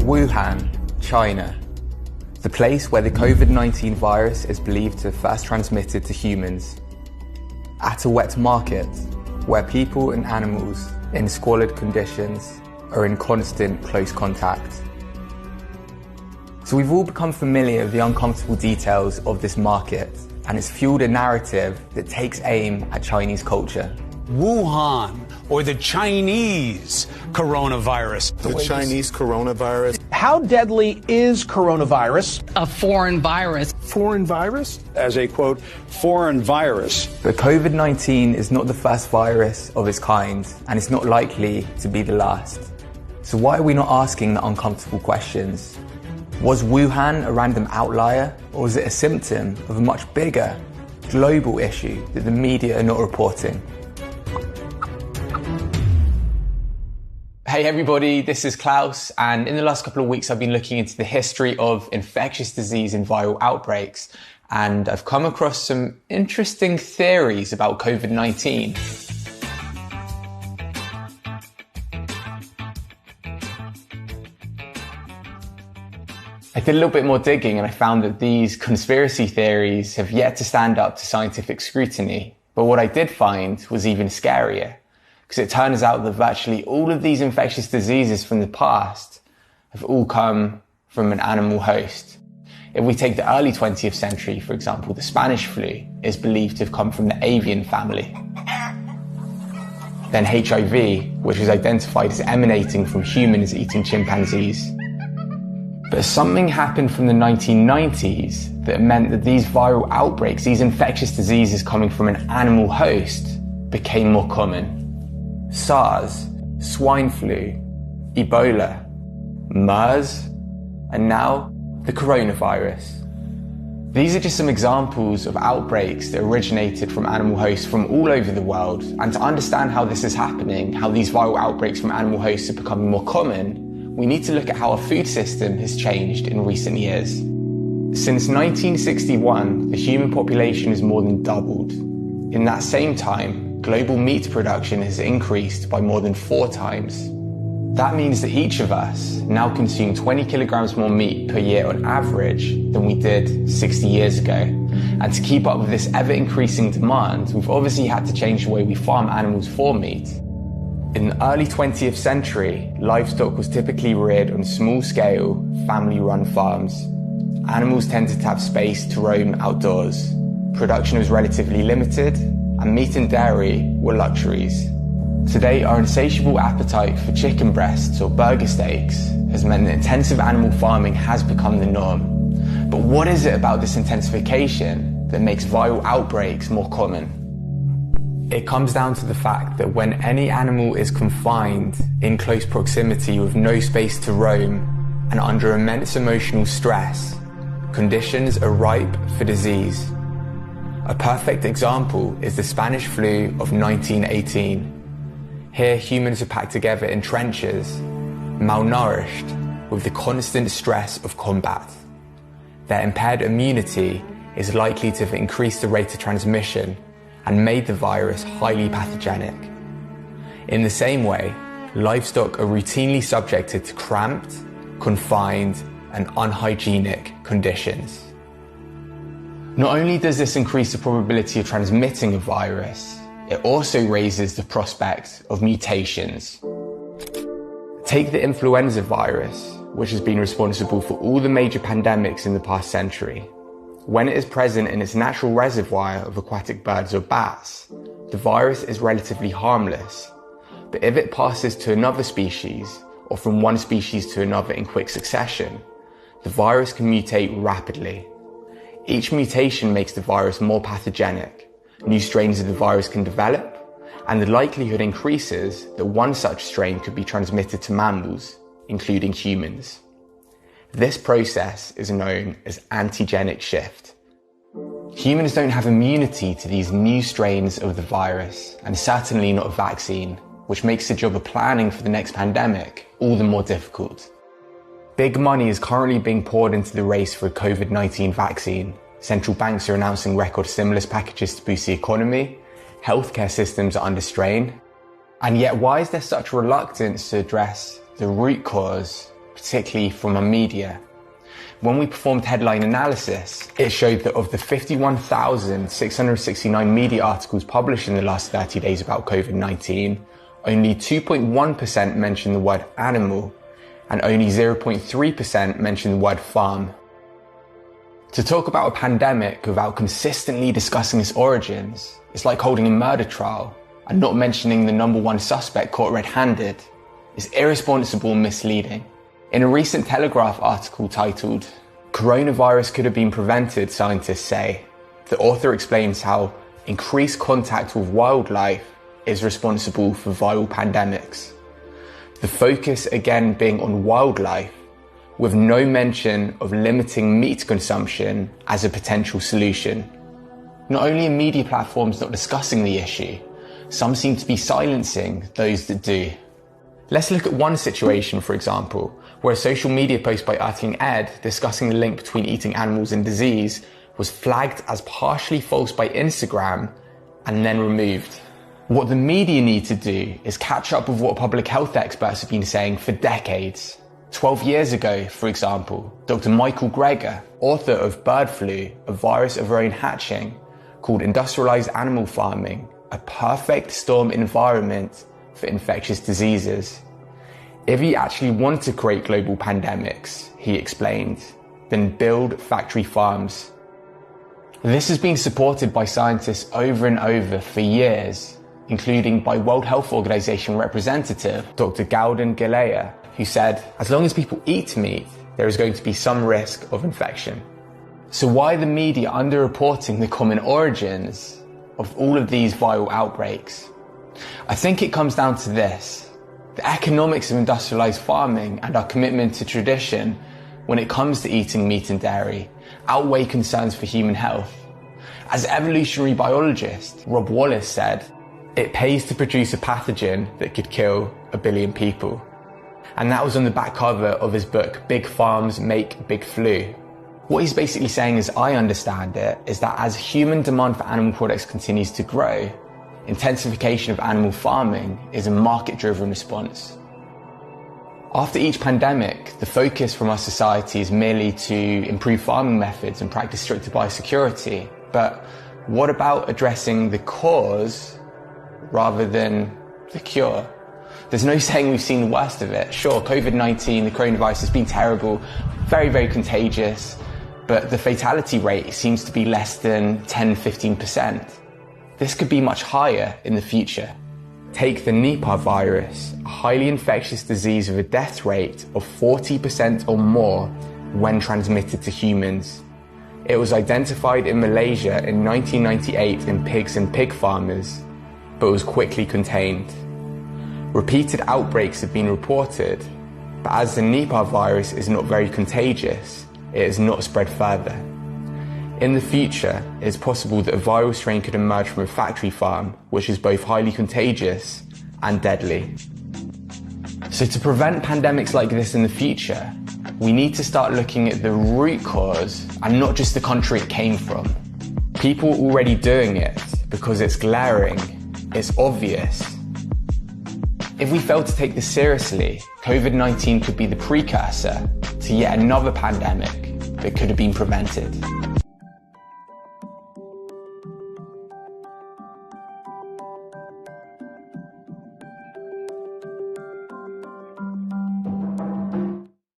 Wuhan, China, the place where the COVID-19 virus is believed to have first transmitted to humans. At a wet market, where people and animals in squalid conditions are in constant close contact. So we've all become familiar with the uncomfortable details of this market, and it's fueled a narrative that takes aim at Chinese culture. Wuhan, or the Chinese coronavirus. The Chinese coronavirus. How deadly is coronavirus? A foreign virus. Foreign virus? As a, quote, foreign virus. But COVID-19 is not the first virus of its kind, and it's not likely to be the last. So why are we not asking the uncomfortable questions? Was Wuhan a random outlier, or was it a symptom of a much bigger, global issue that the media are not reporting? Hey everybody, this is Klaus, and in the last couple of weeks I've been looking into the history of infectious disease and viral outbreaks, and I've come across some interesting theories about COVID-19. I did a little bit more digging and I found that these conspiracy theories have yet to stand up to scientific scrutiny. But what I did find was even scarier, because it turns out that virtually all of these infectious diseases from the past have all come from an animal host. If we take the early 20th century, for example, the Spanish flu is believed to have come from the avian family. Then HIV, which was identified as emanating from humans eating chimpanzees. But something happened from the 1990s that meant that these viral outbreaks, these infectious diseases coming from an animal host, became more common. SARS, swine flu, Ebola, MERS, and now the coronavirus. These are just some examples of outbreaks that originated from animal hosts from all over the world. And to understand how this is happening, how these viral outbreaks from animal hosts are becoming more common, we need to look at how our food system has changed in recent years. Since 1961, the human population has more than doubled. In that same time, global meat production has increased by more than 4 times. That means that each of us now consume 20 kilograms more meat per year on average than we did 60 years ago. And to keep up with this ever-increasing demand, we've obviously had to change the way we farm animals for meat. In the early 20th century, livestock was typically reared on small-scale, family-run farms. Animals tended to have space to roam outdoors. Production was relatively limited, and meat and dairy were luxuries. Today, our insatiable appetite for chicken breasts or burger steaks has meant that intensive animal farming has become the norm. But what is it about this intensification that makes viral outbreaks more common? It comes down to the fact that when any animal is confined in close proximity with no space to roam and under immense emotional stress, conditions are ripe for disease. A perfect example is the Spanish flu of 1918. Here, humans are packed together in trenches, malnourished, with the constant stress of combat. Their impaired immunity is likely to have increased the rate of transmission and made the virus highly pathogenic. In the same way, livestock are routinely subjected to cramped, confined, and unhygienic conditions. Not only does this increase the probability of transmitting a virus, it also raises the prospect of mutations. Take the influenza virus, which has been responsible for all the major pandemics in the past century. When it is present in its natural reservoir of aquatic birds or bats, the virus is relatively harmless. But if it passes to another species, or from one species to another in quick succession, the virus can mutate rapidly. Each mutation makes the virus more pathogenic. New strains of the virus can develop, and the likelihood increases that one such strain could be transmitted to mammals, including humans. This process is known as antigenic shift. Humans don't have immunity to these new strains of the virus, and certainly not a vaccine, which makes the job of planning for the next pandemic all the more difficult. Big money is currently being poured into the race for a COVID-19 vaccine. Central banks are announcing record stimulus packages to boost the economy. Healthcare systems are under strain. And yet, why is there such reluctance to address the root cause particularly from our media. When we performed headline analysis, it showed that of the 51,669 media articles published in the last 30 days about COVID-19, only 2.1% mentioned the word animal, and only 0.3% mentioned the word farm. To talk about a pandemic without consistently discussing its origins, it's like holding a murder trial and not mentioning the number one suspect caught red-handed. It's irresponsible and misleading. In a recent Telegraph article titled, "Coronavirus Could Have Been Prevented, Scientists Say," the author explains how increased contact with wildlife is responsible for viral pandemics. The focus again being on wildlife, with no mention of limiting meat consumption as a potential solution. Not only are media platforms not discussing the issue, some seem to be silencing those that do. Let's look at one situation, for example, where a social media post by Erting Ed discussing the link between eating animals and disease was flagged as partially false by Instagram and then removed. What the media need to do is catch up with what public health experts have been saying for decades. 12 years ago, for example, Dr. Michael Greger, author of Bird Flu, a virus of our own hatching, called industrialized animal farming a perfect storm environment for infectious diseases. If you actually want to create global pandemics, he explained, then build factory farms. This has been supported by scientists over and over for years, including by World Health Organization representative Dr. Gaudin Galea, who said, as long as people eat meat, there is going to be some risk of infection. So why are the media underreporting the common origins of all of these viral outbreaks? I think it comes down to this. The economics of industrialized farming and our commitment to tradition when it comes to eating meat and dairy outweigh concerns for human health. As evolutionary biologist Rob Wallace said, it pays to produce a pathogen that could kill 1 billion people. And that was on the back cover of his book, Big Farms Make Big Flu. What he's basically saying, as I understand it, is that as human demand for animal products continues to grow, intensification of animal farming is a market-driven response. After each pandemic, the focus from our society is merely to improve farming methods and practice stricter biosecurity. But what about addressing the cause rather than the cure? There's no saying we've seen the worst of it. Sure, COVID-19, the coronavirus, has been terrible, very, very contagious, but the fatality rate seems to be less than 10-15%. This could be much higher in the future. Take the Nipah virus, a highly infectious disease with a death rate of 40% or more when transmitted to humans. It was identified in Malaysia in 1998 in pigs and pig farmers, but was quickly contained. Repeated outbreaks have been reported, but as the Nipah virus is not very contagious, it has not spread further. In the future, it is possible that a viral strain could emerge from a factory farm, which is both highly contagious and deadly. So to prevent pandemics like this in the future, we need to start looking at the root cause and not just the country it came from. People are already doing it because it's glaring, it's obvious. If we fail to take this seriously, COVID-19 could be the precursor to yet another pandemic that could have been prevented.